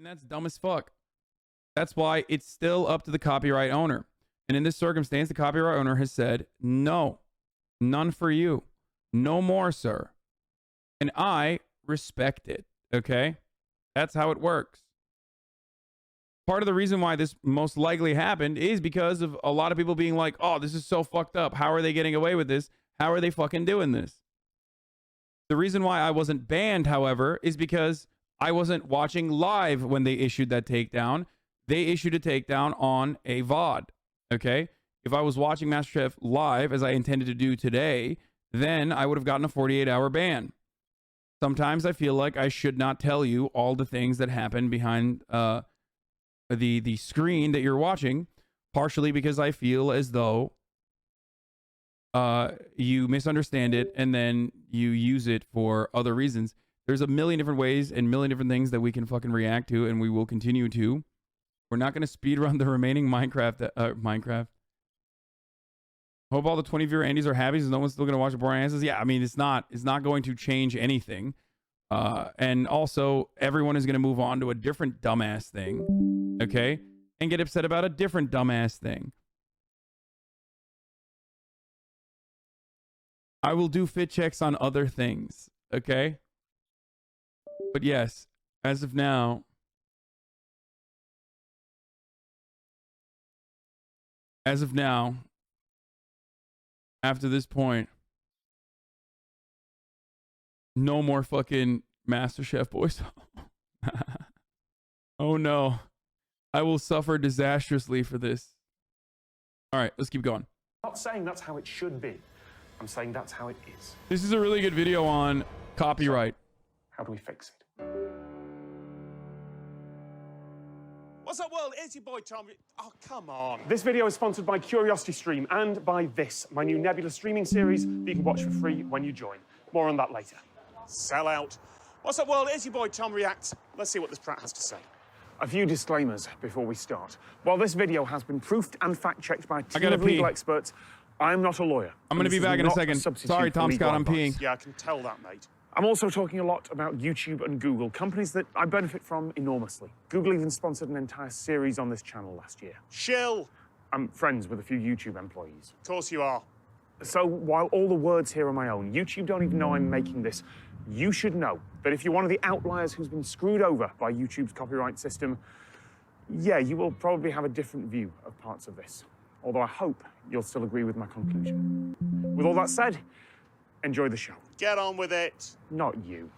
And that's dumb as fuck. That's why it's still up to the copyright owner. And in this circumstance, the copyright owner has said, no, none for you. No more, sir. And I respect it. Okay? That's how it works. Part of the reason why this most likely happened is because of a lot of people being like, oh, this is so fucked up. How are they getting away with this? How are they fucking doing this? The reason why I wasn't banned, however, is because I wasn't watching live when they issued that takedown. They issued a takedown on a VOD. Okay? If I was watching MasterChef live, as I intended to do today, then I would have gotten a 48-hour ban. Sometimes I feel like I should not tell you all the things that happen behind the screen that you're watching, partially because I feel as though you misunderstand it and then you use it for other reasons. There's a million different ways and million different things that we can fucking react to, and we will continue to. We're not going to speedrun the remaining Minecraft. Hope all the 20 viewer Andes are happy because no one's still going to watch the boring answers. Yeah, I mean, it's not going to change anything. And also, everyone is going to move on to a different dumbass thing. Okay? And get upset about a different dumbass thing. I will do fit checks on other things. Okay? But yes, as of now, after this point, no more fucking MasterChef boys. Oh no. I will suffer disastrously for this. All right, let's keep going. I'm not saying that's how it should be. I'm saying that's how it is. This is a really good video on copyright. So, how do we fix it? What's up, world? It's your boy, Tom. Oh, come on. This video is sponsored by CuriosityStream and by this, my new Nebula streaming series that you can watch for free when you join. More on that later. Sell out. What's up, world? It's your boy, Tom Reacts. Let's see what this prat has to say. A few disclaimers before we start. While this video has been proofed and fact-checked by a team of pee. legal experts, I'm not a lawyer. I'm going to be back in a second. Sorry, Tom Scott, I'm peeing. Yeah, I can tell that, mate. I'm also talking a lot about YouTube and Google, companies that I benefit from enormously. Google even sponsored an entire series on this channel last year. Shill. I'm friends with a few YouTube employees. Of course you are. So while all the words here are my own, YouTube don't even know I'm making this. You should know that if you're one of the outliers who's been screwed over by YouTube's copyright system, yeah, you will probably have a different view of parts of this. Although I hope you'll still agree with my conclusion. With all that said, enjoy the show. Get on with it. Not you.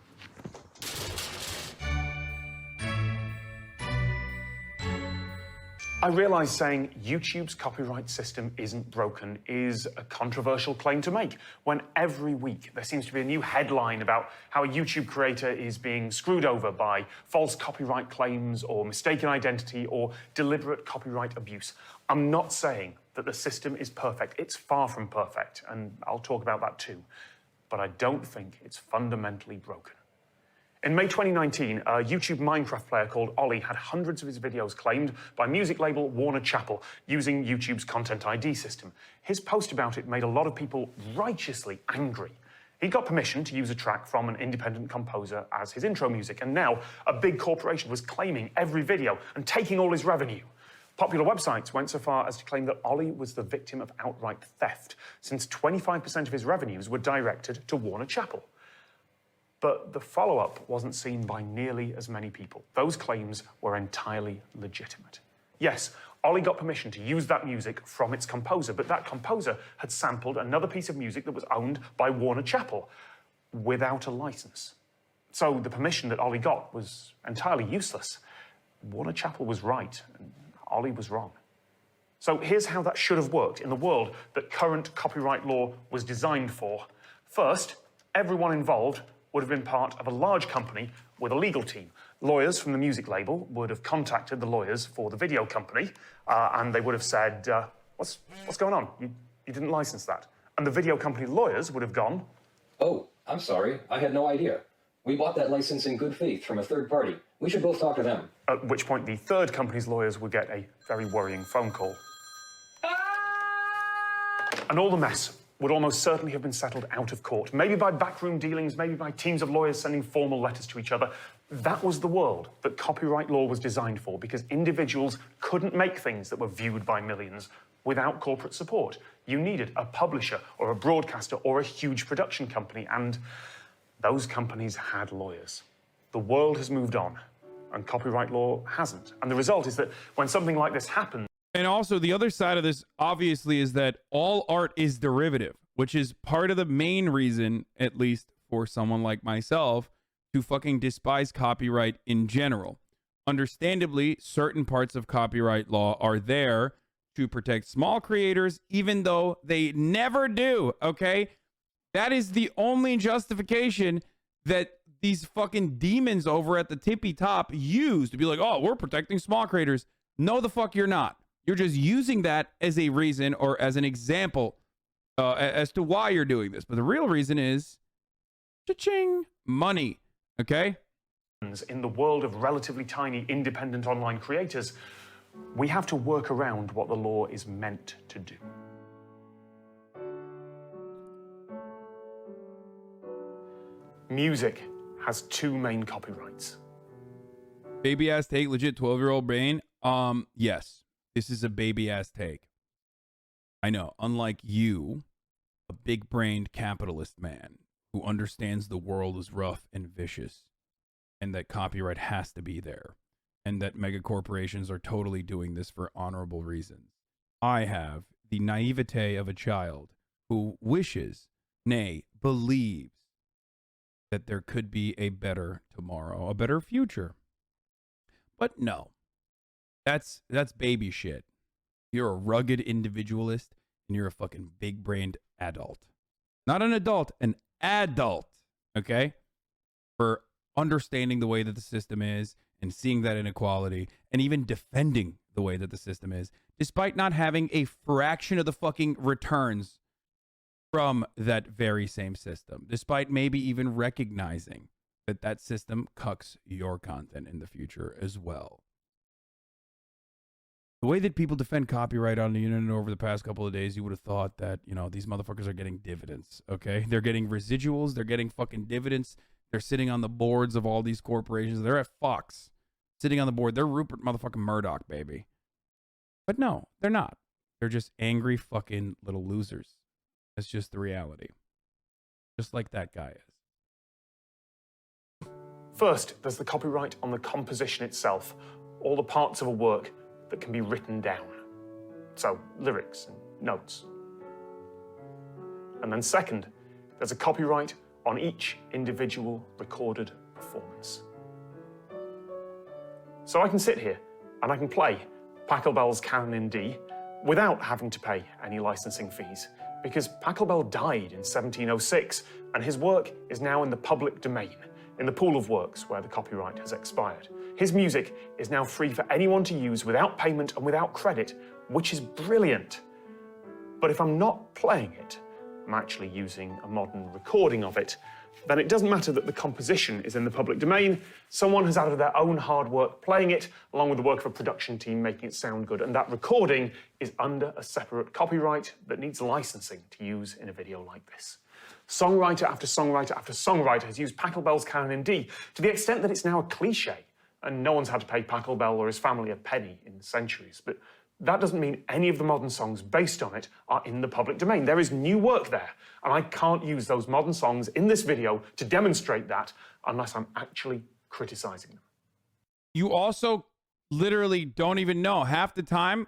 I realise saying YouTube's copyright system isn't broken is a controversial claim to make, when every week there seems to be a new headline about how a YouTube creator is being screwed over by false copyright claims or mistaken identity or deliberate copyright abuse. I'm not saying that the system is perfect. It's far from perfect, and I'll talk about that too. But I don't think it's fundamentally broken. In May 2019, a YouTube Minecraft player called Ollie had hundreds of his videos claimed by music label Warner Chappell using YouTube's Content ID system. His post about it made a lot of people righteously angry. He got permission to use a track from an independent composer as his intro music, and now a big corporation was claiming every video and taking all his revenue. Popular websites went so far as to claim that Ollie was the victim of outright theft, since 25% of his revenues were directed to Warner Chappell. But the follow-up wasn't seen by nearly as many people. Those claims were entirely legitimate. Yes, Ollie got permission to use that music from its composer, but that composer had sampled another piece of music that was owned by Warner Chappell without a license. So the permission that Ollie got was entirely useless. Warner Chappell was right, and Ollie was wrong. So here's how that should have worked in the world that current copyright law was designed for. First, everyone involved would have been part of a large company with a legal team. Lawyers from the music label would have contacted the lawyers for the video company, and they would have said, what's going on? You didn't license that. And the video company lawyers would have gone, oh, I'm sorry, I had no idea. We bought that license in good faith from a third party. We should both talk to them. At which point the third company's lawyers would get a very worrying phone call. And all the mess would almost certainly have been settled out of court, maybe by backroom dealings, maybe by teams of lawyers sending formal letters to each other. That was the world that copyright law was designed for, because individuals couldn't make things that were viewed by millions without corporate support. You needed a publisher or a broadcaster or a huge production company, and those companies had lawyers. The world has moved on, and copyright law hasn't. And the result is that when something like this happens, and also, the other side of this, obviously, is that all art is derivative, which is part of the main reason, at least for someone like myself, to fucking despise copyright in general. Understandably, certain parts of copyright law are there to protect small creators, even though they never do, okay? That is the only justification that these fucking demons over at the tippy top use to be like, oh, we're protecting small creators. No, the fuck you're not. You're just using that as a reason or as an example as to why you're doing this. But the real reason is cha-ching, money, okay? in the world of relatively tiny independent online creators, we have to work around what the law is meant to do. Music has two main copyrights. Baby ass take, legit 12-year-old brain. Yes, this is a baby ass take. I know, unlike you, a big brained capitalist man who understands the world is rough and vicious and that copyright has to be there and that mega corporations are totally doing this for honorable reasons. I have the naivete of a child who wishes, nay, believes that there could be a better tomorrow, a better future. But no, that's baby shit. You're a rugged individualist and you're a fucking big-brained adult. Not an adult, an adult, okay? For understanding the way that the system is and seeing that inequality and even defending the way that the system is, despite not having a fraction of the fucking returns from that very same system, despite maybe even recognizing that that system cucks your content in the future as well. The way that people defend copyright on the internet over the past couple of days, you would have thought that, you know, these motherfuckers are getting dividends, okay? They're getting residuals. They're getting fucking dividends. They're sitting on the boards of all these corporations. They're at Fox, sitting on the board. They're Rupert motherfucking Murdoch, baby. But no, they're not. They're just angry fucking little losers. That's just the reality. Just like that guy is. First, there's the copyright on the composition itself, all the parts of a work that can be written down. So, lyrics and notes. And then second, there's a copyright on each individual recorded performance. So I can sit here and I can play Pachelbel's Canon in D without having to pay any licensing fees, because Pachelbel died in 1706 and his work is now in the public domain, in the pool of works where the copyright has expired. His music is now free for anyone to use without payment and without credit, which is brilliant. But if I'm not playing it, I'm actually using a modern recording of it, then it doesn't matter that the composition is in the public domain. Someone has added their own hard work playing it, along with the work of a production team making it sound good, and that recording is under a separate copyright that needs licensing to use in a video like this. Songwriter after songwriter after songwriter has used Pachelbel's Canon in D to the extent that it's now a cliche, and no one's had to pay Pachelbel or his family a penny in centuries. But that doesn't mean any of the modern songs based on it are in the public domain. There is new work there, and I can't use those modern songs in this video to demonstrate that unless I'm actually criticizing them. You also literally don't even know half the time,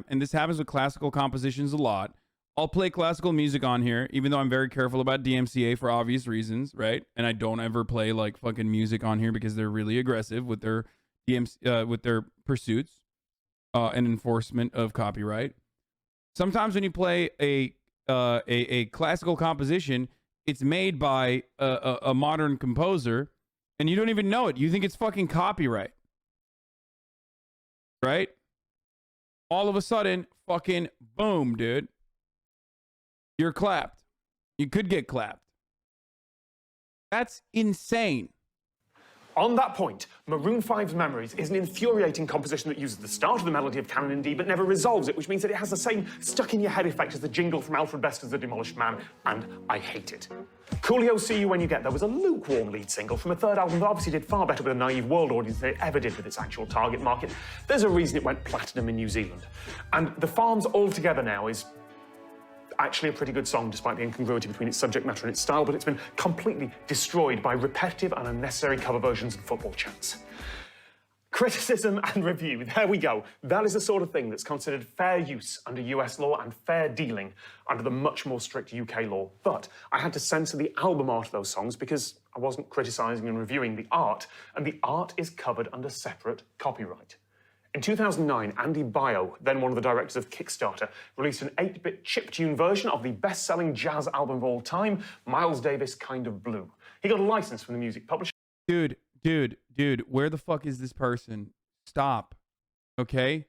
and this happens with classical compositions a lot. I'll play classical music on here, even though I'm very careful about DMCA for obvious reasons, right? And I don't ever play like fucking music on here because they're really aggressive with their with their pursuits and enforcement of copyright. Sometimes when you play a classical composition, it's made by a modern composer, and you don't even know it. You think it's fucking copyright, right? All of a sudden, fucking boom, dude. You're clapped. You could get clapped. That's insane. On that point, Maroon 5's Memories is an infuriating composition that uses the start of the melody of Canon in D but never resolves it, which means that it has the same stuck-in-your-head effect as the jingle from Alfred Bester's The Demolished Man, and I hate it. Coolio's See You When You Get There was a lukewarm lead single from a third album that obviously did far better with a naive world audience than it ever did with its actual target market. There's a reason it went platinum in New Zealand. And The Farms All Together Now is actually a pretty good song, despite the incongruity between its subject matter and its style, but it's been completely destroyed by repetitive and unnecessary cover versions and football chants. Criticism and review, there we go. That is the sort of thing that's considered fair use under US law and fair dealing under the much more strict UK law. But I had to censor the album art of those songs because I wasn't criticising and reviewing the art, and the art is covered under separate copyright. In 2009, Andy Bio, then one of the directors of Kickstarter, released an 8-bit chiptune version of the best-selling jazz album of all time, Miles Davis' Kind of Blue. He got a license from the music publisher. Dude, where the fuck is this person? Stop. Okay?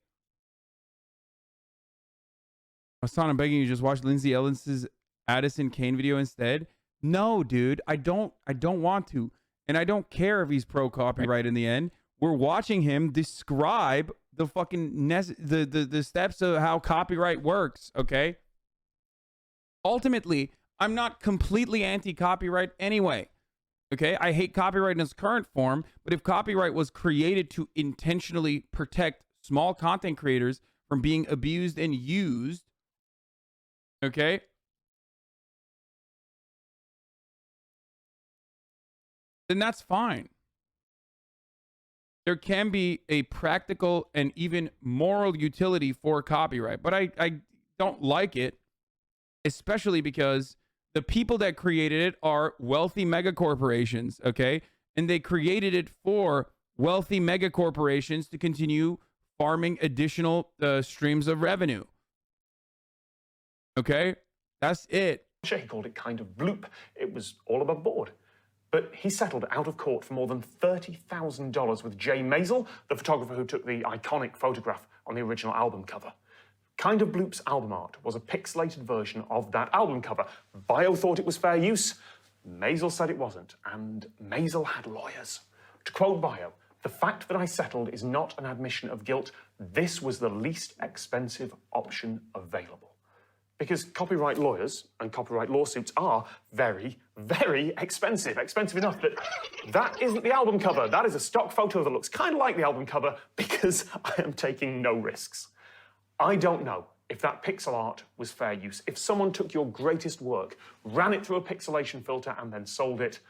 Hassan, I'm begging you, just watch Lindsay Ellis's Addison Kane video instead. No, dude, I don't want to. And I don't care if he's pro copyright in the end. We're watching him describe the fucking the steps of how copyright works, okay? Ultimately, I'm not completely anti-copyright anyway. Okay? I hate copyright in its current form, but if copyright was created to intentionally protect small content creators from being abused and used, okay? Then that's fine. There can be a practical and even moral utility for copyright, but I don't like it, especially because the people that created it are wealthy megacorporations, okay? And they created it for wealthy megacorporations to continue farming additional streams of revenue. Okay? That's it. He called it Kind of Bloop. It was all above board. But he settled out of court for more than $30,000 with Jay Maisel, the photographer who took the iconic photograph on the original album cover. Kind of Bloop's album art was a pixelated version of that album cover. Bio thought it was fair use. Maisel said it wasn't, and Maisel had lawyers. To quote Bio, "The fact that I settled is not an admission of guilt. This was the least expensive option available." Because copyright lawyers and copyright lawsuits are very, very expensive. Expensive enough that that isn't the album cover. That is a stock photo that looks kind of like the album cover because I am taking no risks. I don't know if that pixel art was fair use. If someone took your greatest work, ran it through a pixelation filter and then sold it,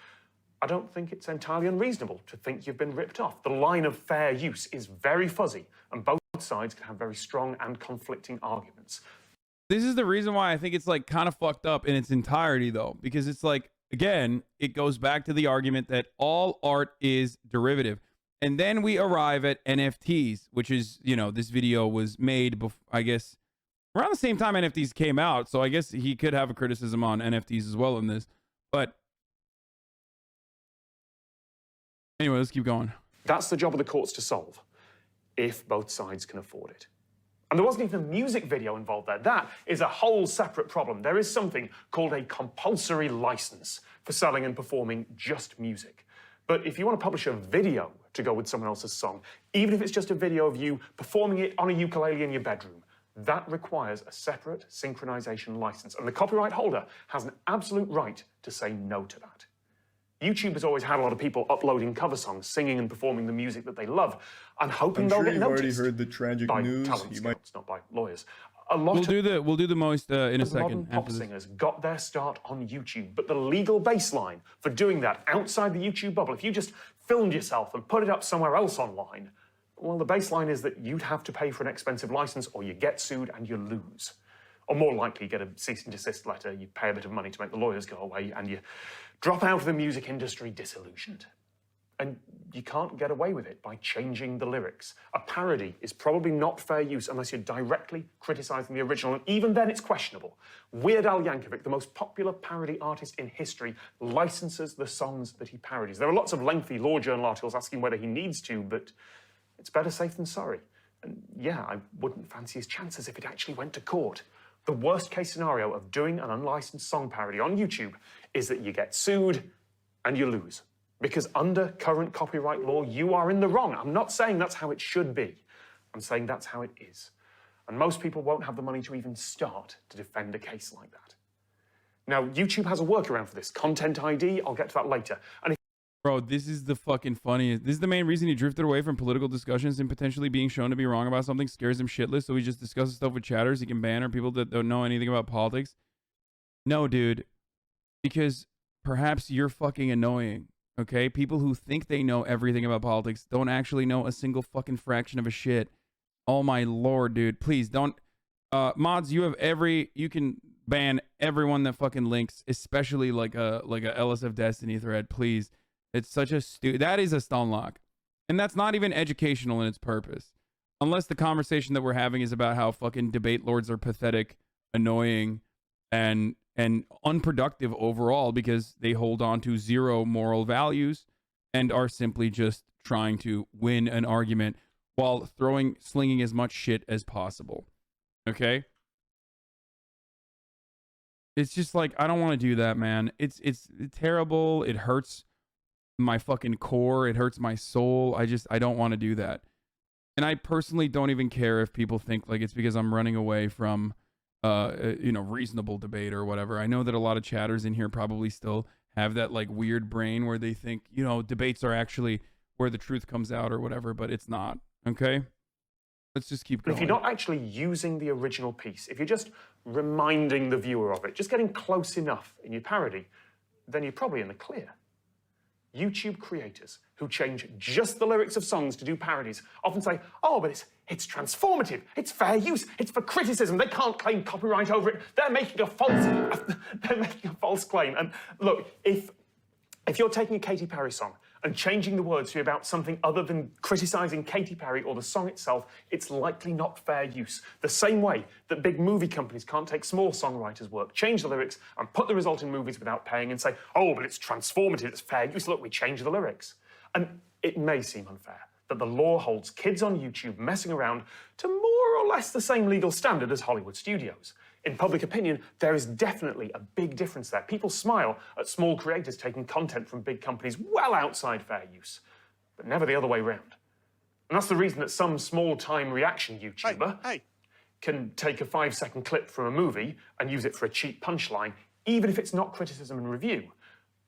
I don't think it's entirely unreasonable to think you've been ripped off. The line of fair use is very fuzzy, and both sides can have very strong and conflicting arguments. This is the reason why I think it's like kind of fucked up in its entirety, though, because it's like, again, it goes back to the argument that all art is derivative. And then we arrive at NFTs, which is, you know, this video was made, I guess, around the same time NFTs came out. So I guess he could have a criticism on NFTs as well in this. But anyway, let's keep going. That's the job of the courts to solve, if both sides can afford it. And there wasn't even a music video involved there. That is a whole separate problem. There is something called a compulsory license for selling and performing just music. But if you want to publish a video to go with someone else's song, even if it's just a video of you performing it on a ukulele in your bedroom, that requires a separate synchronization license. And the copyright holder has an absolute right to say no to that. YouTube has always had a lot of people uploading cover songs, singing and performing the music that they love, and hoping they'll get noticed. I'm sure you've already heard the tragic by news. talent You scouts, not by lawyers. We'll do the most in a second. Modern pop singers got their start on YouTube, but the legal baseline for doing that outside the YouTube bubble, if you just filmed yourself and put it up somewhere else online, well, the baseline is that you'd have to pay for an expensive license, or you get sued and you lose. Or more likely, you get a cease and desist letter, you pay a bit of money to make the lawyers go away, and you drop out of the music industry disillusioned. And you can't get away with it by changing the lyrics. A parody is probably not fair use unless you're directly criticising the original, and even then it's questionable. Weird Al Yankovic, the most popular parody artist in history, licenses the songs that he parodies. There are lots of lengthy law journal articles asking whether he needs to, but it's better safe than sorry. And yeah, I wouldn't fancy his chances if it actually went to court. The worst case scenario of doing an unlicensed song parody on YouTube is that you get sued and you lose. Because under current copyright law, you are in the wrong. I'm not saying that's how it should be. I'm saying that's how it is. And most people won't have the money to even start to defend a case like that. Now, YouTube has a workaround for this. Content ID, I'll get to that later. And if Bro, this is the fucking funniest. This is the main reason he drifted away from political discussions and potentially being shown to be wrong about something scares him shitless, so he just discusses stuff with chatters he can ban or people that don't know anything about politics. No, dude. Because perhaps you're fucking annoying, okay? People who think they know everything about politics don't actually know a single fucking fraction of a shit. Oh my lord, dude. Please don't. Mods, you have you can ban everyone that fucking links, especially like a LSF Destiny thread, please. It's such a that is a stun lock. And that's not even educational in its purpose. Unless the conversation that we're having is about how fucking debate lords are pathetic, annoying, and unproductive overall because they hold on to zero moral values and are simply just trying to win an argument while slinging as much shit as possible. Okay? It's just like, I don't want to do that, man. It's terrible. It hurts my fucking core. It hurts my soul. I don't want to do that. And I personally don't even care if people think like it's because I'm running away from reasonable debate or whatever. I know that a lot of chatters in here probably still have that like weird brain where they think, debates are actually where the truth comes out or whatever, but it's not. Okay? Let's just keep going. If you're not actually using the original piece, if you're just reminding the viewer of it, just getting close enough in your parody, then you're probably in the clear. YouTube creators who change just the lyrics of songs to do parodies often say, oh, but it's transformative, it's fair use, it's for criticism, they can't claim copyright over it, they're making a false claim. And look, if you're taking a Katy Perry song and changing the words to be about something other than criticizing Katy Perry or the song itself, it's likely not fair use. The same way that big movie companies can't take small songwriters' work, change the lyrics, and put the result in movies without paying and say, oh, but it's transformative, it's fair use, look, we changed the lyrics. And it may seem unfair that the law holds kids on YouTube messing around to more or less the same legal standard as Hollywood studios. In public opinion, there is definitely a big difference there. People smile at small creators taking content from big companies well outside fair use, but never the other way around. And that's the reason that some small-time reaction YouTuber can take a 5-second clip from a movie and use it for a cheap punchline, even if it's not criticism and review.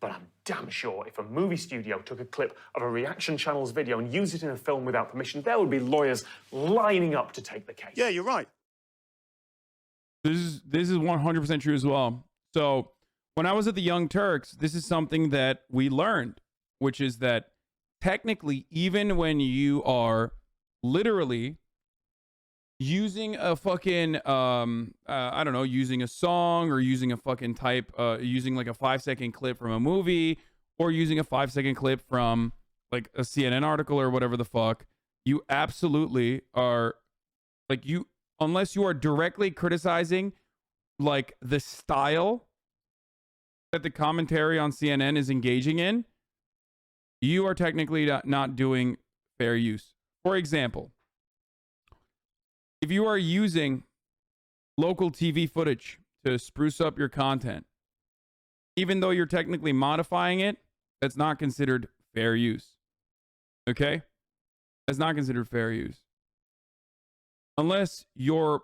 But I'm damn sure if a movie studio took a clip of a reaction channel's video and used it in a film without permission, there would be lawyers lining up to take the case. Yeah, you're right. This is 100% true as well. So when I was at the Young Turks, this is something that we learned, which is that technically, even when you are literally using a fucking, using a song or using a fucking using like a 5-second clip from a movie or using a 5-second clip from like a CNN article or whatever the fuck, you absolutely are like unless you are directly criticizing like the style that the commentary on CNN is engaging in, you are technically not doing fair use. For example, if you are using local TV footage to spruce up your content, even though you're technically modifying it, that's not considered fair use. Okay? That's not considered fair use. Unless your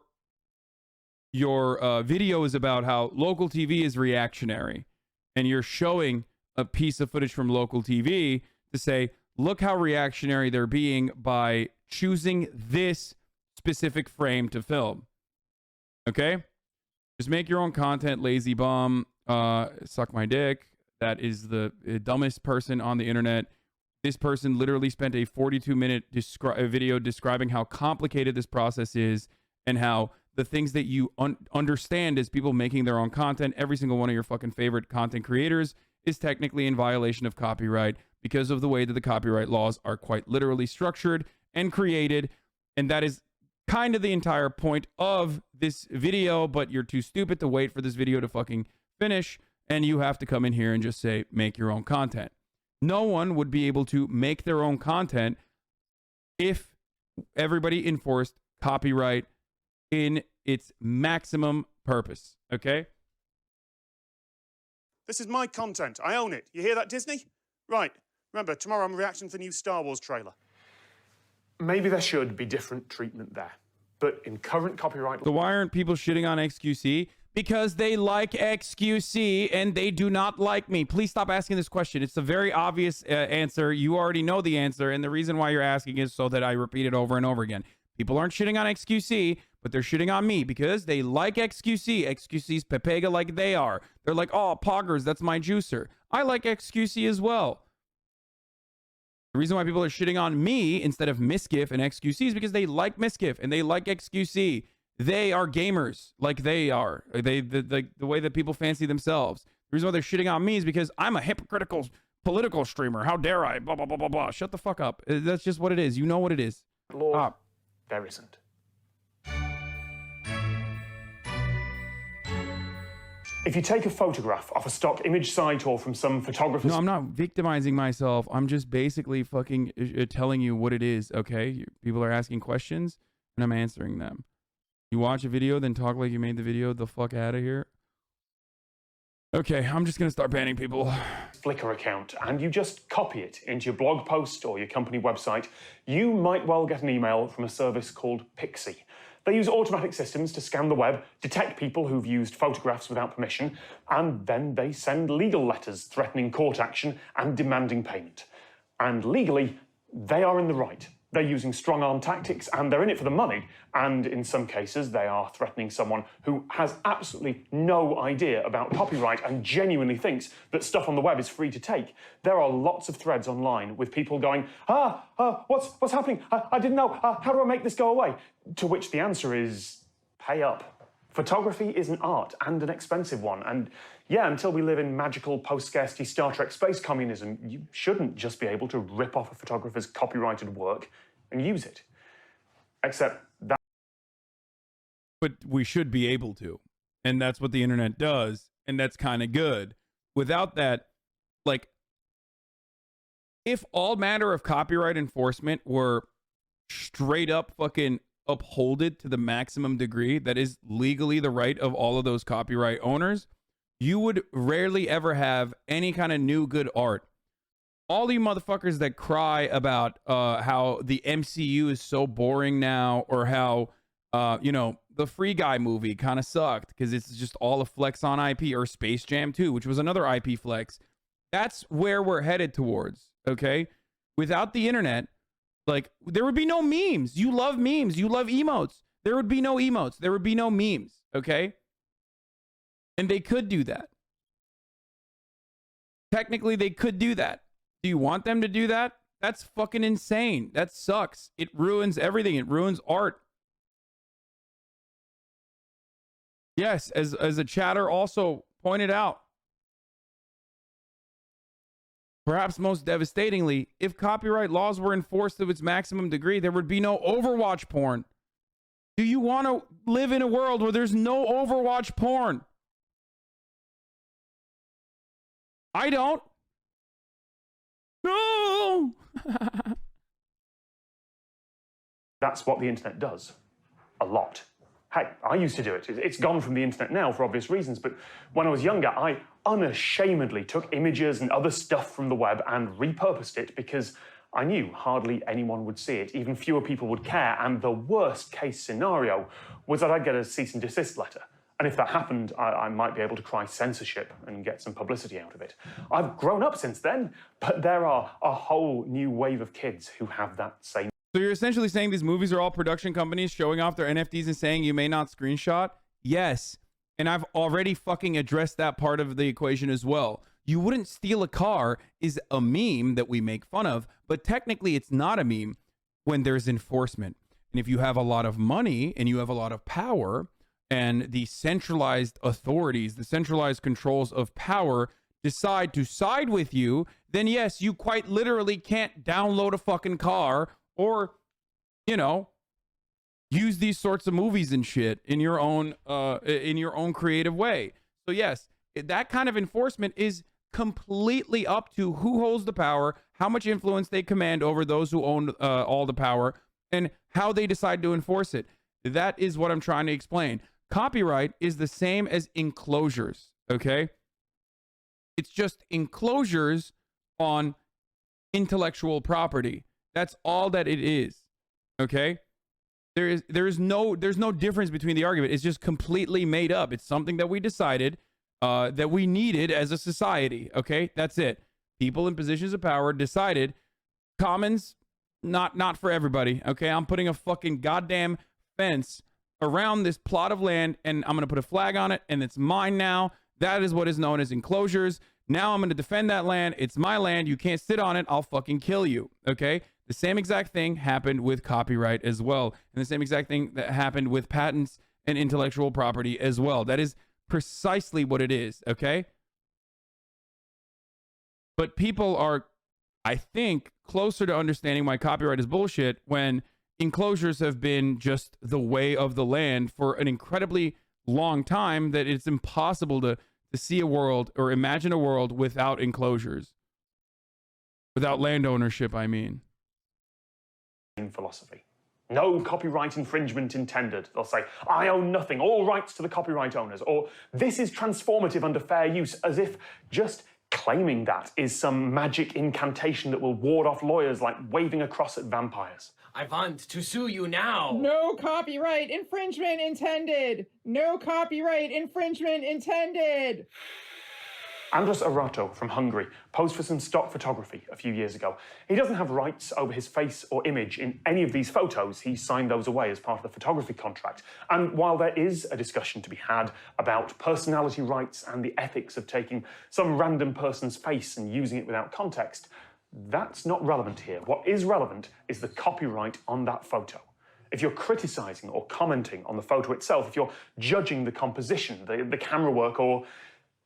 video is about how local TV is reactionary and you're showing a piece of footage from local TV to say, look how reactionary they're being by choosing this specific frame to film. Okay? Just make your own content, lazy bum. Suck my dick. That is the dumbest person on the internet. This person literally spent a 42-minute video describing how complicated this process is and how the things that you understand as people making their own content, every single one of your fucking favorite content creators is technically in violation of copyright because of the way that the copyright laws are quite literally structured and created. And that is kind of the entire point of this video, but you're too stupid to wait for this video to fucking finish, and you have to come in here and just say, make your own content. No one would be able to make their own content if everybody enforced copyright in its maximum purpose, okay? This is my content. I own it. You hear that, Disney? Right. Remember, tomorrow I'm reacting to the new Star Wars trailer. Maybe there should be different treatment there. But in current copyright So why aren't people shitting on XQC? Because they like XQC and they do not like me. Please stop asking this question. It's a very obvious answer. You already know the answer. And the reason why you're asking is so that I repeat it over and over again. People aren't shitting on XQC, but they're shitting on me because they like XQC. XQC's Pepega like they are. They're like, oh, Poggers, that's my juicer. I like XQC as well. The reason why people are shitting on me instead of Misgif and XQC is because they like Misgif and they like XQC. They are gamers like they are. The way that people fancy themselves. The reason why they're shitting on me is because I'm a hypocritical political streamer. How dare I? Blah, blah, blah, blah, blah. Shut the fuck up. That's just what it is. You know what it is. law, there isn't. If you take a photograph off a stock image site or from some photographer's... No, I'm not victimizing myself. I'm just basically fucking telling you what it is, okay? People are asking questions, and I'm answering them. You watch a video, then talk like you made the video. The fuck out of here. Okay, I'm just going to start banning people. Flickr account, and you just copy it into your blog post or your company website, you might well get an email from a service called Pixie. They use automatic systems to scan the web, detect people who've used photographs without permission, and then they send legal letters threatening court action and demanding payment. And legally, they are in the right. They're using strong-arm tactics, and they're in it for the money. And in some cases, they are threatening someone who has absolutely no idea about copyright and genuinely thinks that stuff on the web is free to take. There are lots of threads online with people going, what's happening? I didn't know. How do I make this go away? To which the answer is, pay up. Photography is an art, and an expensive one. And yeah, until we live in magical post-scarcity Star Trek space communism, you shouldn't just be able to rip off a photographer's copyrighted work and use it. Except that... But we should be able to. And that's what the internet does. And that's kind of good. Without that, like, if all matter of copyright enforcement were straight up fucking upholded to the maximum degree that is legally the right of all of those copyright owners, you would rarely ever have any kind of new good art. All you motherfuckers that cry about how the MCU is so boring now, or how the Free Guy movie kind of sucked because it's just all a flex on IP, or Space Jam 2, which was another IP flex. That's where we're headed towards, okay? Without the internet, like, there would be no memes. You love memes. You love emotes. There would be no emotes. There would be no memes, okay? And they could do that. Technically, they could do that. Do you want them to do that? That's fucking insane. That sucks. It ruins everything. It ruins art. Yes, as a chatter also pointed out. Perhaps most devastatingly, if copyright laws were enforced to its maximum degree, there would be no Overwatch porn. Do you want to live in a world where there's no Overwatch porn? I don't. No. That's what the internet does. A lot. Hey, I used to do it. It's gone from the internet now for obvious reasons, but when I was younger, I unashamedly took images and other stuff from the web and repurposed it because I knew hardly anyone would see it, even fewer people would care, and the worst case scenario was that I'd get a cease and desist letter. And if that happened, I might be able to cry censorship and get some publicity out of it. I've grown up since then, but there are a whole new wave of kids who have that same... So you're essentially saying these movies are all production companies showing off their NFTs and saying you may not screenshot? Yes. And I've already fucking addressed that part of the equation as well. You wouldn't steal a car is a meme that we make fun of, but technically it's not a meme when there's enforcement. And if you have a lot of money and you have a lot of power, and the centralized authorities, the centralized controls of power decide to side with you, then yes, you quite literally can't download a fucking car or, use these sorts of movies and shit in your own creative way. So yes, that kind of enforcement is completely up to who holds the power, how much influence they command over those who own all the power, and how they decide to enforce it. That is what I'm trying to explain. Copyright is the same as enclosures, okay? It's just enclosures on intellectual property. That's all that it is. Okay? There's no difference between the argument. It's just completely made up. It's something that we decided that we needed as a society. Okay? That's it. People in positions of power decided commons, not for everybody. Okay? I'm putting a fucking goddamn fence around this plot of land, and I'm going to put a flag on it, and it's mine now. That is what is known as enclosures. Now I'm going to defend that land. It's my land. You can't sit on it. I'll fucking kill you. Okay? The same exact thing happened with copyright as well. And the same exact thing that happened with patents and intellectual property as well. That is precisely what it is. Okay? But people are, I think, closer to understanding why copyright is bullshit when enclosures have been just the way of the land for an incredibly long time that it's impossible to see a world or imagine a world without enclosures. Without land ownership, I mean. Philosophy. No copyright infringement intended. They'll say, I own nothing, all rights to the copyright owners, or this is transformative under fair use, as if just claiming that is some magic incantation that will ward off lawyers like waving a cross at vampires. I want to sue you now. No copyright infringement intended. No copyright infringement intended. Andras Arato from Hungary posed for some stock photography a few years ago. He doesn't have rights over his face or image in any of these photos. He signed those away as part of the photography contract. And while there is a discussion to be had about personality rights and the ethics of taking some random person's face and using it without context, that's not relevant here. What is relevant is the copyright on that photo. If you're criticizing or commenting on the photo itself, if you're judging the composition, the camera work, or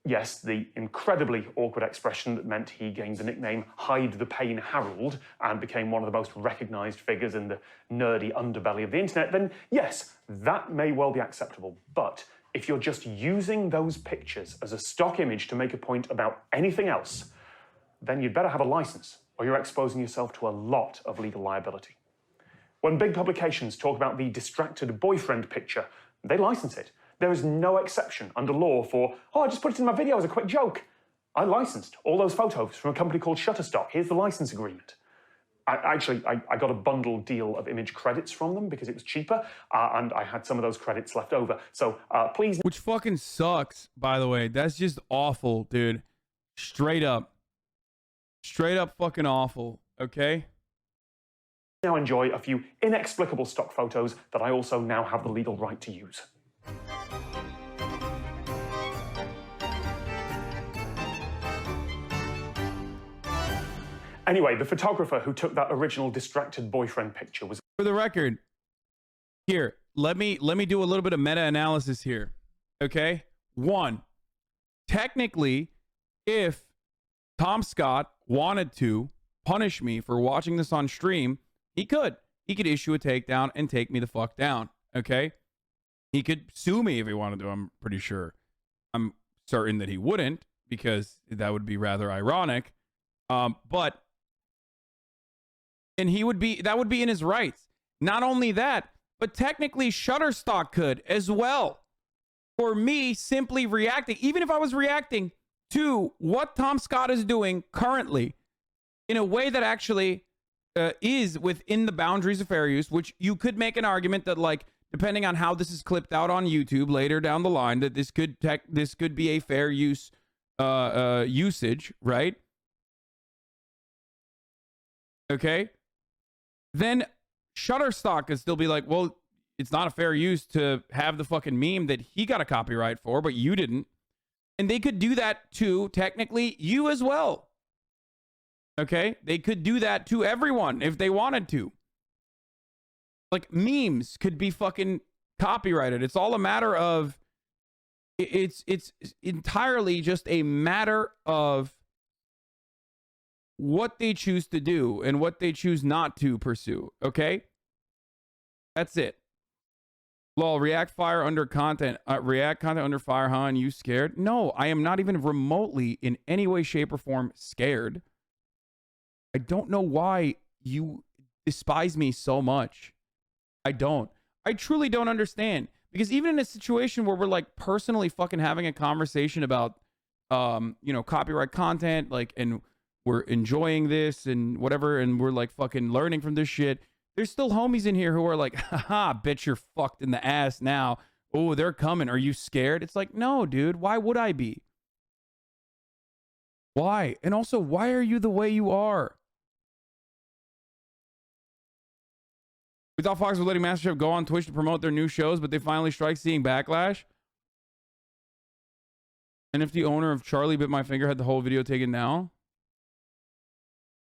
yes, the incredibly awkward expression that meant he gained the nickname Hide the Pain Harold and became one of the most recognized figures in the nerdy underbelly of the internet, then yes, that may well be acceptable. But if you're just using those pictures as a stock image to make a point about anything else, then you'd better have a license, or you're exposing yourself to a lot of legal liability. When big publications talk about the distracted boyfriend picture, they license it. There is no exception under law for, oh, I just put it in my video as a quick joke. I licensed all those photos from a company called Shutterstock. Here's the license agreement. I got a bundle deal of image credits from them because it was cheaper, and I had some of those credits left over. So please... Which fucking sucks, by the way. That's just awful, dude. Straight up. Straight up fucking awful, okay? Now enjoy a few inexplicable stock photos that I also now have the legal right to use. Anyway, the photographer who took that original distracted boyfriend picture was... For the record, here, let me do a little bit of meta-analysis here, okay? One, technically, if Tom Scott wanted to punish me for watching this on stream, he could. He could issue a takedown and take me the fuck down, okay? He could sue me if he wanted to, I'm pretty sure. I'm certain that he wouldn't, because that would be rather ironic. But and that would be in his rights. Not only that, but technically Shutterstock could as well. For me simply reacting, even if I was reacting to what Tom Scott is doing currently in a way that actually is within the boundaries of fair use, which you could make an argument that, like, depending on how this is clipped out on YouTube later down the line, that this could be a fair use usage, right? Okay, then Shutterstock could still be like, well, it's not a fair use to have the fucking meme that he got a copyright for, but you didn't. And they could do that to, technically, you as well. Okay? They could do that to everyone if they wanted to. Like, memes could be fucking copyrighted. It's all a matter of... It's entirely just a matter of what they choose to do and what they choose not to pursue. Okay? That's it. Lol, React content under fire, huh? And you scared? No, I am not even remotely in any way, shape, or form scared. I don't know why you despise me so much. I don't. I truly don't understand. Because even in a situation where we're like personally fucking having a conversation about, you know, copyright content, like, and we're enjoying this and whatever, and we're like fucking learning from this shit. There's still homies in here who are like, haha, bitch, you're fucked in the ass now. Oh, they're coming. Are you scared? It's like, no, dude, why would I be? Why? And also, why are you the way you are? We thought Fox was letting MasterChef go on Twitch to promote their new shows, but they finally strike, seeing backlash. And if the owner of Charlie Bit My Finger had the whole video taken down?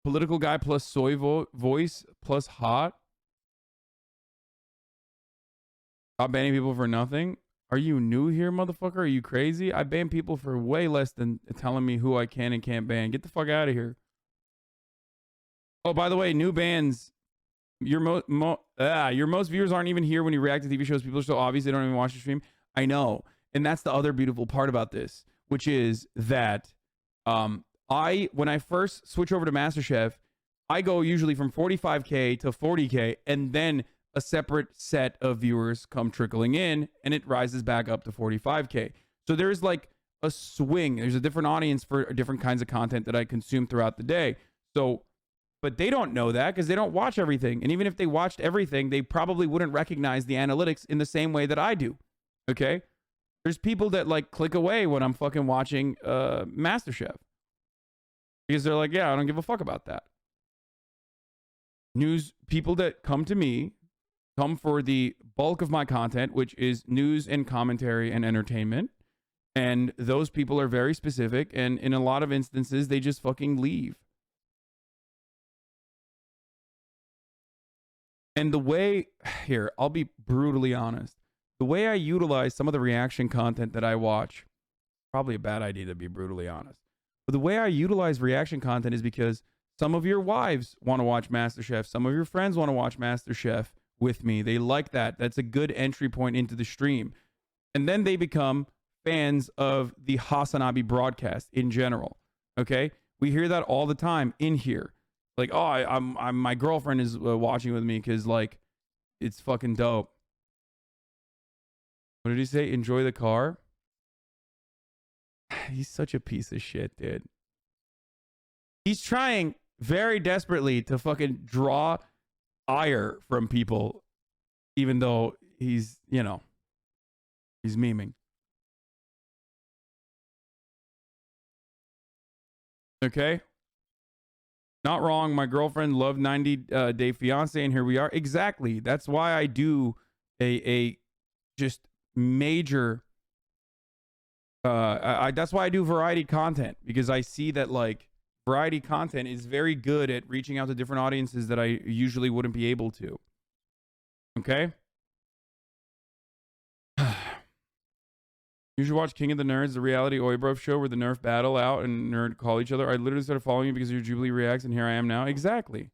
Political guy plus soy voice plus hot? Stop banning people for nothing? Are you new here, motherfucker? Are you crazy? I ban people for way less than telling me who I can and can't ban. Get the fuck out of here. Oh, by the way, new bans. Your most viewers aren't even here when you react to TV shows. People are so obvious they don't even watch the stream. I know. And that's the other beautiful part about this, which is that when I first switch over to MasterChef, I go usually from 45K to 40K, and then a separate set of viewers come trickling in, and it rises back up to 45K. So there's like a swing. There's a different audience for different kinds of content that I consume throughout the day. So, but they don't know that because they don't watch everything. And even if they watched everything, they probably wouldn't recognize the analytics in the same way that I do. Okay? There's people that like click away when I'm fucking watching MasterChef. Because they're like, yeah, I don't give a fuck about that. News people that come to me come for the bulk of my content, which is news and commentary and entertainment. And those people are very specific. And in a lot of instances, they just fucking leave. And the way, here, I'll be brutally honest. The way I utilize some of the reaction content that I watch, probably a bad idea to be brutally honest. But the way I utilize reaction content is because some of your wives want to watch MasterChef. Some of your friends want to watch MasterChef with me. They like that. That's a good entry point into the stream. And then they become fans of the Hasanabi broadcast in general. Okay? We hear that all the time in here. Like, oh, I'm my girlfriend is watching with me because, like, it's fucking dope. What did he say? Enjoy the car? He's such a piece of shit, dude. He's trying very desperately to fucking draw ire from people, even though he's, you know, he's memeing. Okay? Not wrong. My girlfriend loved 90 Day Fiance, and here we are. Exactly. That's why I do a just major that's why I do variety content, because I see that like variety content is very good at reaching out to different audiences that I usually wouldn't be able to. Okay? You should watch King of the Nerds, the reality Oibro show where the Nerf battle out and Nerd call each other. I literally started following you because your Jubilee reacts, and here I am now. Exactly.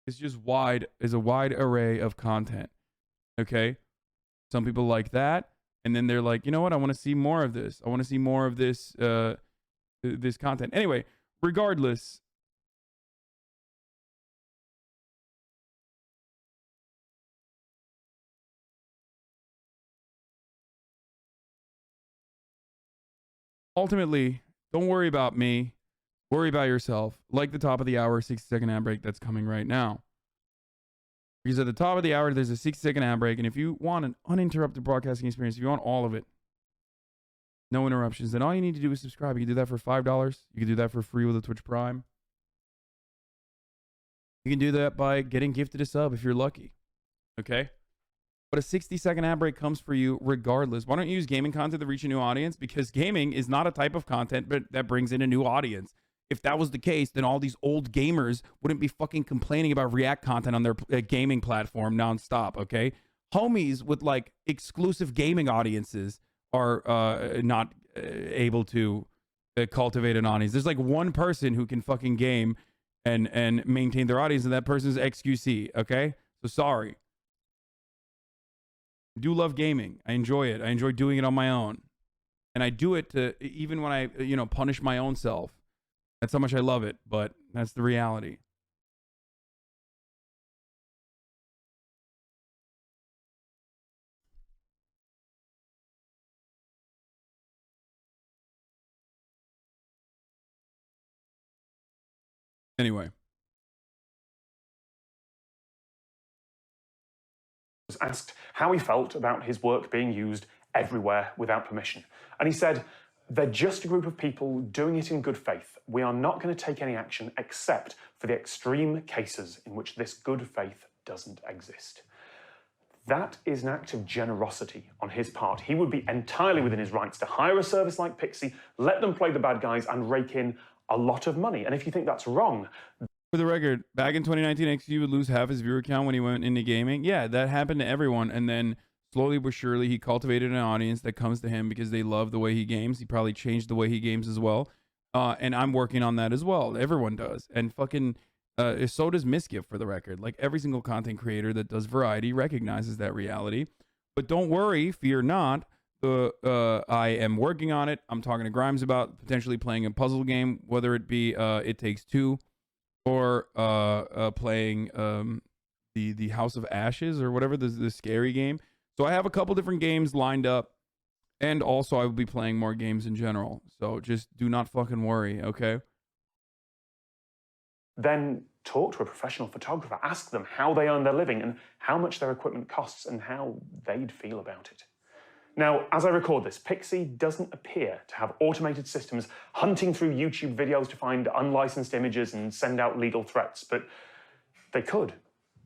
It's just a wide array of content. Okay? Some people like that. And then they're like, you know what? I want to see more of this. I want to see more of this, this content. Anyway, regardless. Ultimately, don't worry about me. Worry about yourself. Like the top of the hour, 60-second ad break that's coming right now. Because at the top of the hour, there's a 60-second ad break. And if you want an uninterrupted broadcasting experience, if you want all of it, no interruptions, then all you need to do is subscribe. You can do that for $5. You can do that for free with a Twitch Prime. You can do that by getting gifted a sub if you're lucky. Okay? But a 60-second ad break comes for you regardless. Why don't you use gaming content to reach a new audience? Because gaming is not a type of content but that brings in a new audience. If that was the case, then all these old gamers wouldn't be fucking complaining about React content on their gaming platform nonstop, okay? Homies with like exclusive gaming audiences are not able to cultivate an audience. There's like one person who can fucking game and maintain their audience, and that person's XQC, okay? So sorry. I do love gaming. I enjoy it. I enjoy doing it on my own. And I do it to, even when I, punish my own self. That's how much I love it, but that's the reality. Anyway. Was asked how he felt about his work being used everywhere without permission. And he said, "They're just a group of people doing it in good faith. We are not going to take any action except for the extreme cases in which this good faith doesn't exist." That is an act of generosity on his part. He would be entirely within his rights to hire a service like Pixie, let them play the bad guys, and rake in a lot of money. And if you think that's wrong, For the record, back in 2019, XG would lose half his viewer count when he went into gaming. Yeah, that happened to everyone. And then slowly but surely, he cultivated an audience that comes to him because they love the way he games. He probably changed the way he games as well. And I'm working on that as well. Everyone does. And fucking, so does Misgift, for the record. Like, every single content creator that does variety recognizes that reality. But don't worry, fear not. I am working on it. I'm talking to Grimes about potentially playing a puzzle game, whether it be It Takes Two, or playing the House of Ashes or whatever, the scary game. So I have a couple different games lined up, and also I will be playing more games in general. So just do not fucking worry, okay? then talk to a professional photographer, ask them how they earn their living and how much their equipment costs and how they'd feel about it. Now, as I record this, Pixie doesn't appear to have automated systems hunting through YouTube videos to find unlicensed images and send out legal threats, but they could,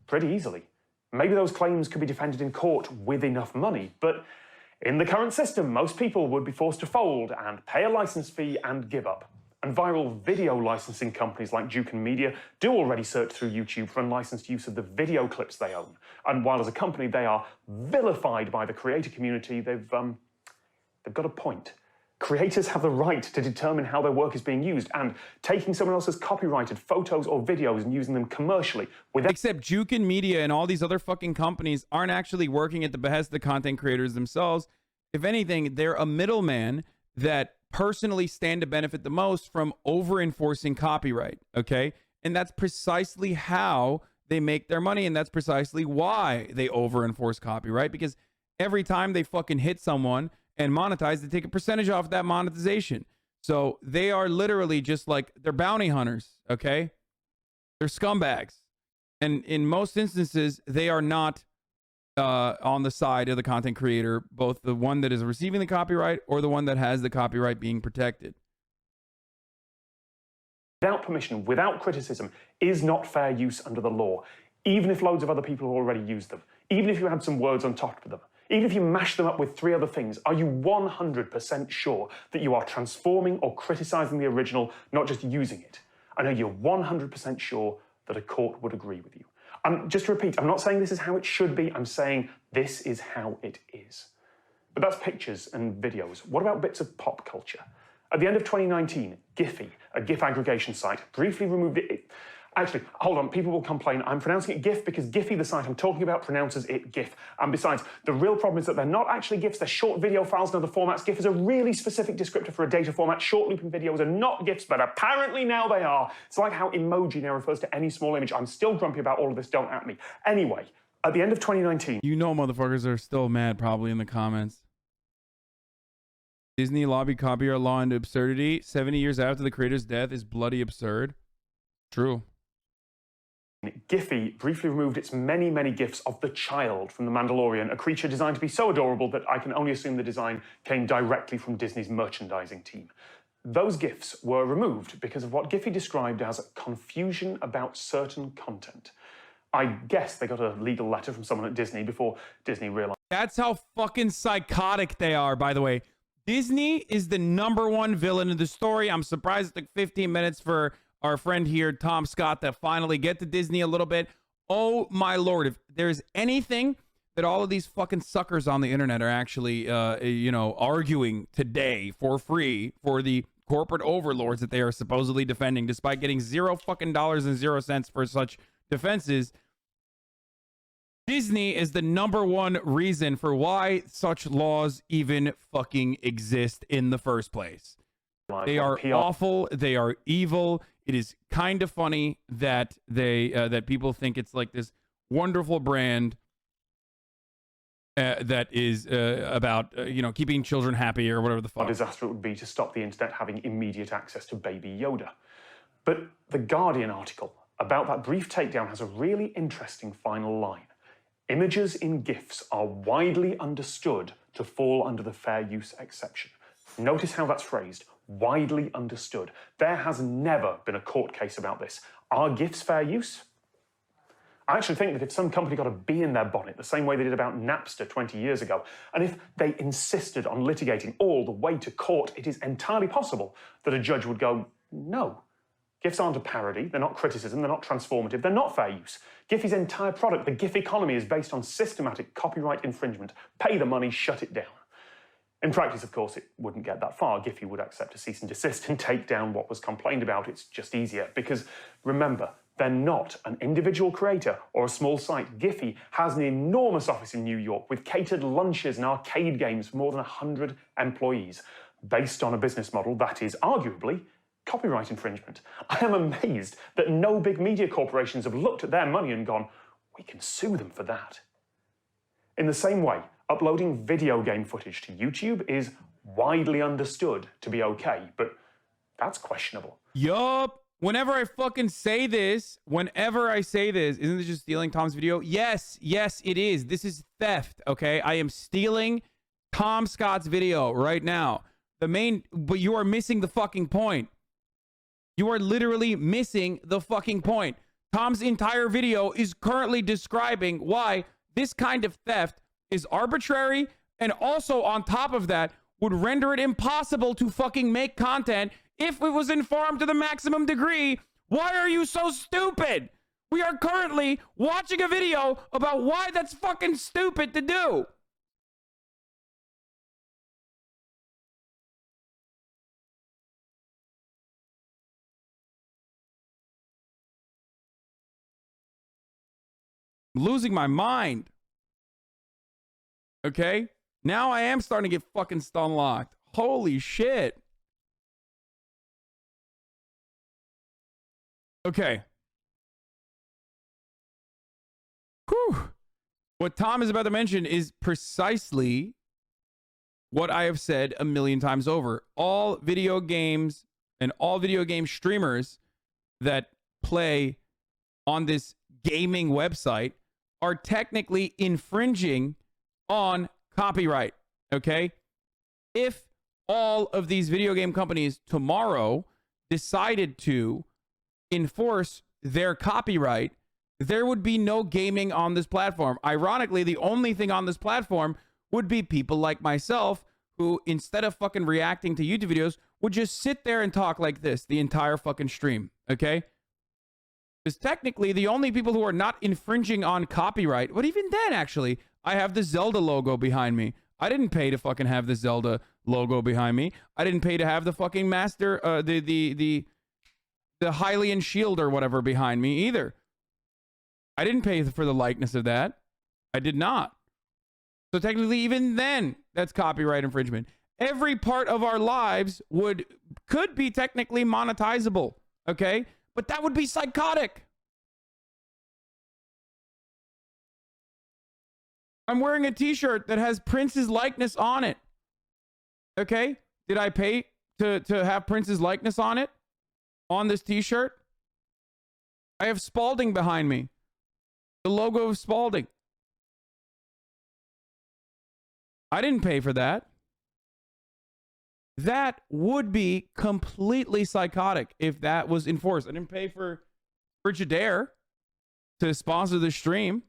pretty easily. Maybe those claims could be defended in court with enough money, but in the current system, most people would be forced to fold and pay a license fee and give up. And viral video licensing companies like Jukin Media do already search through YouTube for unlicensed use of the video clips they own. And while as a company they are vilified by the creator community, they've got a point. Creators have the right to determine how their work is being used, and taking someone else's copyrighted photos or videos and using them commercially without... Except Jukin Media and all these other fucking companies aren't actually working at the behest of the content creators themselves. If anything, they're a middleman that personally stand to benefit the most from over-enforcing copyright, okay? And that's precisely how they make their money, and that's precisely why they over-enforce copyright, because every time they fucking hit someone and monetize, they take a percentage off that monetization. So they are literally just like, they're bounty hunters, okay? They're scumbags. And in most instances, they are not on the side of the content creator, both the one that is receiving the copyright or the one that has the copyright being protected. Without permission, without criticism, is not fair use under the law, even if loads of other people have already used them, even if you add some words on top of them, even if you mash them up with 3 other things. Are you 100% sure that you are transforming or criticizing the original, not just using it? And are you 100% sure that a court would agree with you? Just to repeat, I'm not saying this is how it should be, I'm saying this is how it is. But that's pictures and videos. What about bits of pop culture? At the end of 2019, Giphy, a GIF aggregation site, briefly removed it. Actually, hold on, people will complain. I'm pronouncing it GIF because Giphy, the site I'm talking about, pronounces it GIF. And besides, the real problem is that they're not actually GIFs, they're short video files and other formats. GIF is a really specific descriptor for a data format. Short looping videos are not GIFs, but apparently now they are. It's like how emoji now refers to any small image. I'm still grumpy about all of this, don't at me. Anyway, at the end of 2019... You know motherfuckers are still mad probably in the comments. Disney lobbied copyright law into absurdity. 70 years after the creator's death is bloody absurd. True. Giphy briefly removed its many, many GIFs of the child from The Mandalorian, a creature designed to be so adorable that I can only assume the design came directly from Disney's merchandising team. Those GIFs were removed because of what Giphy described as confusion about certain content. I guess they got a legal letter from someone at Disney before Disney realized... That's how fucking psychotic they are, by the way. Disney is the #1 villain of the story. I'm surprised it took 15 minutes for our friend here, Tom Scott, to finally get to Disney a little bit. Oh my Lord, if there's anything that all of these fucking suckers on the internet are actually, arguing today for free for the corporate overlords that they are supposedly defending, despite getting $0 fucking dollars and 0 cents for such defenses, Disney is the #1 reason for why such laws even fucking exist in the first place. They are awful. They are evil. It is kind of funny that that people think it's like this wonderful brand that is about keeping children happy or whatever the fuck. What disaster it would be to stop the internet having immediate access to Baby Yoda. But the Guardian article about that brief takedown has a really interesting final line. Images in GIFs are widely understood to fall under the fair use exception. Notice how that's phrased, widely understood. There has never been a court case about this. Are GIFs fair use? I actually think that if some company got a bee in their bonnet, the same way they did about Napster 20 years ago, and if they insisted on litigating all the way to court, it is entirely possible that a judge would go, no. GIFs aren't a parody, they're not criticism, they're not transformative, they're not fair use. Giphy's entire product, the GIF economy, is based on systematic copyright infringement. Pay the money, shut it down. In practice, of course, it wouldn't get that far. Giphy would accept a cease and desist and take down what was complained about. It's just easier because, remember, they're not an individual creator or a small site. Giphy has an enormous office in New York with catered lunches and arcade games for more than 100 employees, based on a business model that is arguably copyright infringement. I am amazed that no big media corporations have looked at their money and gone, we can sue them for that. In the same way, uploading video game footage to YouTube is widely understood to be okay, but that's questionable. Yup. Whenever I fucking say this, isn't this just stealing Tom's video? Yes, it is. This is theft, okay? I am stealing Tom Scott's video right now. But you are missing the fucking point. You are literally missing the fucking point. Tom's entire video is currently describing why this kind of theft is arbitrary, and also on top of that would render it impossible to fucking make content if it was informed to the maximum degree. Why are you so stupid? We are currently watching a video about why that's fucking stupid to do. Losing my mind. Okay? Now I am starting to get fucking stun locked. Holy shit. Okay. Whew. What Tom is about to mention is precisely what I have said a million times over. All video games and all video game streamers that play on this gaming website are technically infringing on copyright, okay? If all of these video game companies tomorrow decided to enforce their copyright, there would be no gaming on this platform. Ironically, the only thing on this platform would be people like myself who, instead of fucking reacting to YouTube videos, would just sit there and talk like this the entire fucking stream, okay? Because technically, the only people who are not infringing on copyright, but even then, actually, I have the Zelda logo behind me. I didn't pay to fucking have the Zelda logo behind me. I didn't pay to have the fucking Master, the Hylian shield or whatever behind me either. I didn't pay for the likeness of that. I did not. So technically, even then, that's copyright infringement. Every part of our lives could be technically monetizable, okay? But that would be psychotic. I'm wearing a t-shirt that has Prince's likeness on it. Okay? Did I pay to have Prince's likeness on it? On this t-shirt? I have Spalding behind me. The logo of Spalding. I didn't pay for that. That would be completely psychotic if that was enforced. I didn't pay for Frigidaire to sponsor the stream.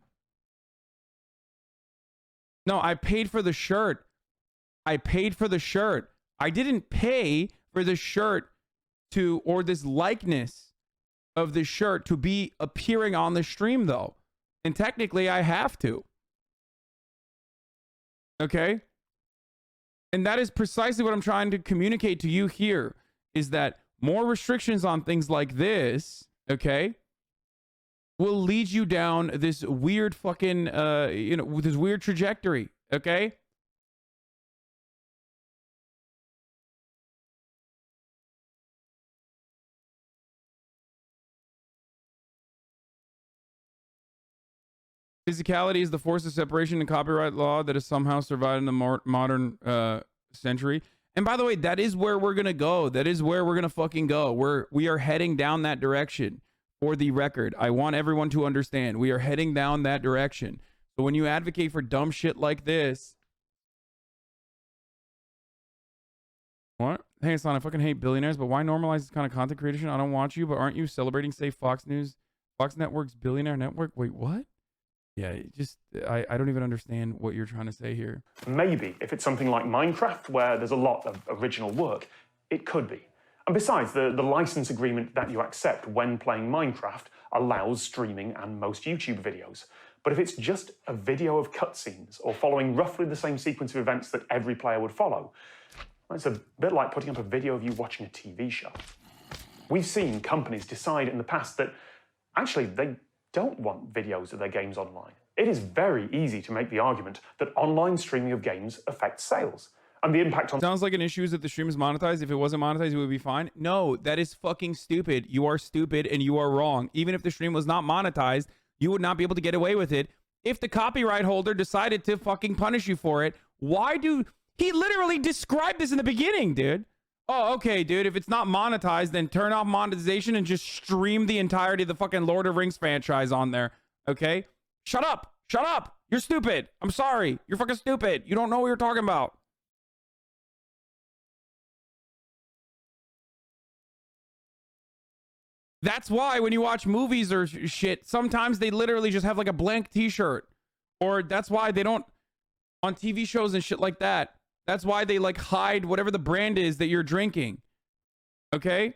No, I paid for the shirt. I paid for the shirt. I didn't pay for the shirt or this likeness of the shirt to be appearing on the stream, though. And technically, I have to. Okay? And that is precisely what I'm trying to communicate to you here, is that more restrictions on things like this, okay, will lead you down this weird fucking, this weird trajectory, okay? Physicality is the force of separation in copyright law that has somehow survived in the modern century. And by the way, that is where we're gonna go. That is where we're gonna fucking go. We are heading down that direction. For the record, I want everyone to understand we are heading down that direction. So when you advocate for dumb shit like this, what? Hey, Hassan, I fucking hate billionaires, but why normalize this kind of content creation? I don't want you, but aren't you celebrating, say, Fox Network's billionaire network? Wait, what? Yeah, I don't even understand what you're trying to say here. Maybe if it's something like Minecraft, where there's a lot of original work, it could be. And besides, the license agreement that you accept when playing Minecraft allows streaming and most YouTube videos. But if it's just a video of cutscenes or following roughly the same sequence of events that every player would follow, well, it's a bit like putting up a video of you watching a TV show. We've seen companies decide in the past that actually they don't want videos of their games online. It is very easy to make the argument that online streaming of games affects sales. And the impact on... Sounds like an issue is that the stream is monetized. If it wasn't monetized, it would be fine. No, that is fucking stupid. You are stupid and you are wrong. Even if the stream was not monetized, you would not be able to get away with it. If the copyright holder decided to fucking punish you for it, why do... He literally described this in the beginning, dude. Oh, okay, dude. If it's not monetized, then turn off monetization and just stream the entirety of the fucking Lord of the Rings franchise on there. Okay? Shut up. Shut up. You're stupid. I'm sorry. You're fucking stupid. You don't know what you're talking about. That's why when you watch movies or shit, sometimes they literally just have like a blank t-shirt. Or that's why they don't, on TV shows and shit like that, that's why they like hide whatever the brand is that you're drinking. Okay?